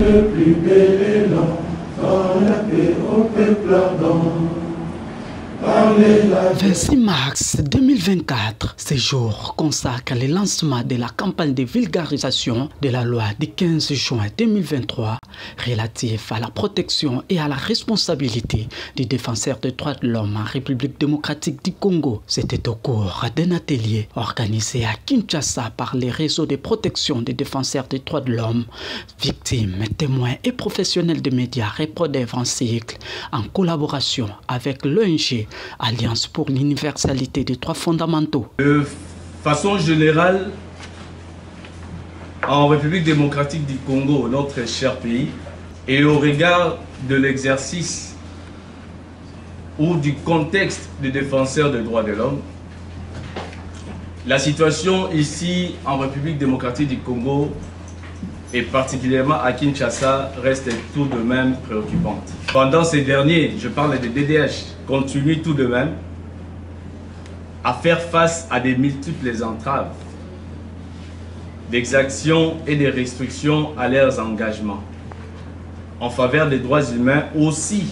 Le plus bel élan, sans la paix au peuple ardent. 26 mars 2024, ce jour consacre le lancement de la campagne de vulgarisation de la loi du 15 juin 2023 relative à la protection et à la responsabilité des défenseurs des droits de l'homme en République démocratique du Congo. C'était au cours d'un atelier organisé à Kinshasa par les réseaux de protection des défenseurs des droits de l'homme, victimes, témoins et professionnels de médias Reprodev en cycle, en collaboration avec l'ONG Alliance pour l'universalité des droits fondamentaux. De façon générale, en République démocratique du Congo, notre cher pays, et au regard de l'exercice ou du contexte des défenseurs des droits de l'homme, la situation ici en République démocratique du Congo et particulièrement à Kinshasa reste tout de même préoccupante. Pendant ces derniers, je parle des DDH, continuent tout de même à faire face à des multiples entraves, d'exactions et des restrictions à leurs engagements en faveur des droits humains aussi,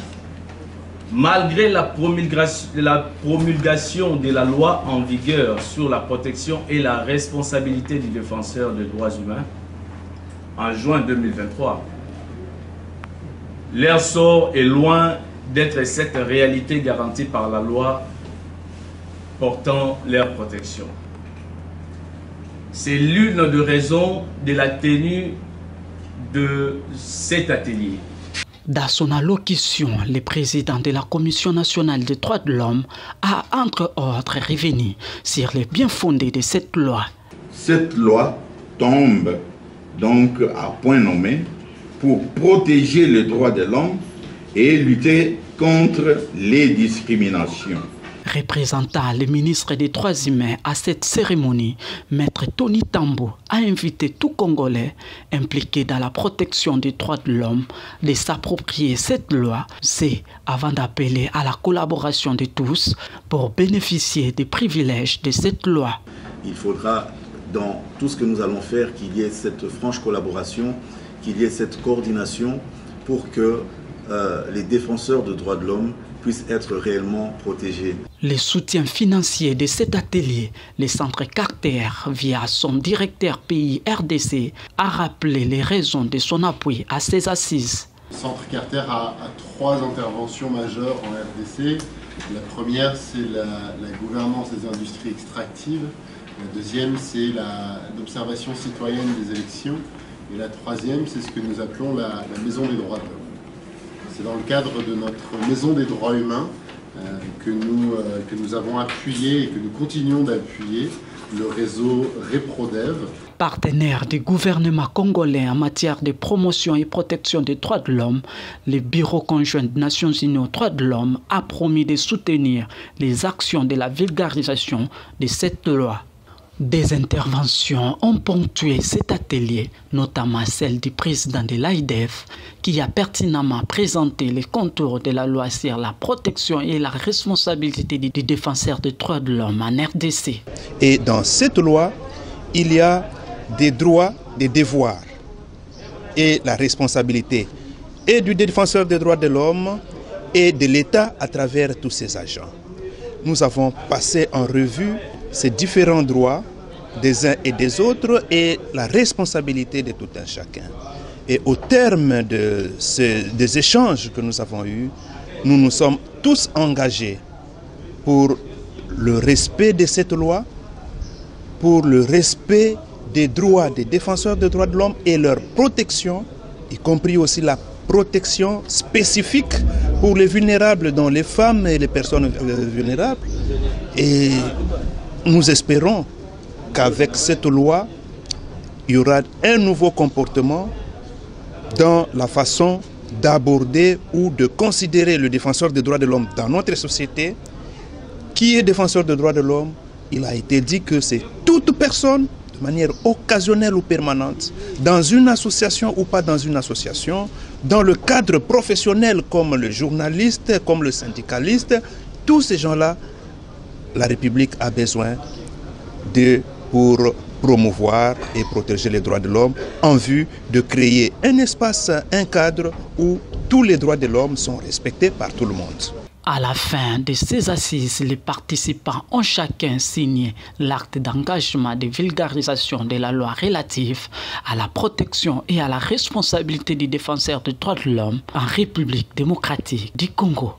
malgré la promulgation de la loi en vigueur sur la protection et la responsabilité du défenseur des droits humains en juin 2023. Leur sort est loin d'être cette réalité garantie par la loi portant leur protection. C'est l'une des raisons de la tenue de cet atelier. Dans son allocution, le président de la Commission nationale des droits de l'homme a entre autres revenu sur les bien fondés de cette loi. Cette loi tombe donc à point nommé pour protéger les droits de l'homme et lutter contre les discriminations. Représentant le ministre des Droits humains à cette cérémonie, Maître Tony Tambo a invité tout Congolais impliqué dans la protection des droits de l'homme de s'approprier cette loi, c'est avant d'appeler à la collaboration de tous pour bénéficier des privilèges de cette loi. Il faudra dans tout ce que nous allons faire qu'il y ait cette franche collaboration, qu'il y ait cette coordination pour que les défenseurs de droits de l'homme puissent être réellement protégés. Le soutien financier de cet atelier, le Centre Carter, via son directeur pays RDC, a rappelé les raisons de son appui à ces assises. Le Centre Carter a 3 interventions majeures en RDC. La première, c'est la gouvernance des industries extractives. La deuxième, c'est l'observation citoyenne des élections. Et la troisième, c'est ce que nous appelons la Maison des droits de l'homme. C'est dans le cadre de notre Maison des droits humains que nous avons appuyé et que nous continuons d'appuyer le réseau Reprodev. Partenaire du gouvernement congolais en matière de promotion et protection des droits de l'homme, le Bureau conjoint des Nations Unies aux droits de l'homme a promis de soutenir les actions de la vulgarisation de cette loi. Des interventions ont ponctué cet atelier, notamment celle du président de l'AIDF, qui a pertinemment présenté les contours de la loi sur la protection et la responsabilité des défenseurs des droits de l'homme en RDC. Et dans cette loi, il y a des droits, des devoirs et la responsabilité et du défenseur des droits de l'homme et de l'État à travers tous ses agents. Nous avons passé en revue ces différents droits des uns et des autres et la responsabilité de tout un chacun. Et au terme des échanges que nous avons eus, nous nous sommes tous engagés pour le respect de cette loi, pour le respect des droits des défenseurs des droits de l'homme et leur protection, y compris aussi la protection spécifique pour les vulnérables, dont les femmes et les personnes vulnérables. Et nous espérons qu'avec cette loi, il y aura un nouveau comportement dans la façon d'aborder ou de considérer le défenseur des droits de l'homme dans notre société. Qui est défenseur des droits de l'homme? Il a été dit que c'est toute personne, de manière occasionnelle ou permanente, dans une association ou pas dans une association, dans le cadre professionnel comme le journaliste, comme le syndicaliste, tous ces gens-là, la République a besoin pour promouvoir et protéger les droits de l'homme en vue de créer un espace, un cadre où tous les droits de l'homme sont respectés par tout le monde. À la fin de ces assises, les participants ont chacun signé l'acte d'engagement de vulgarisation de la loi relative à la protection et à la responsabilité du défenseur des droits de l'homme en République démocratique du Congo.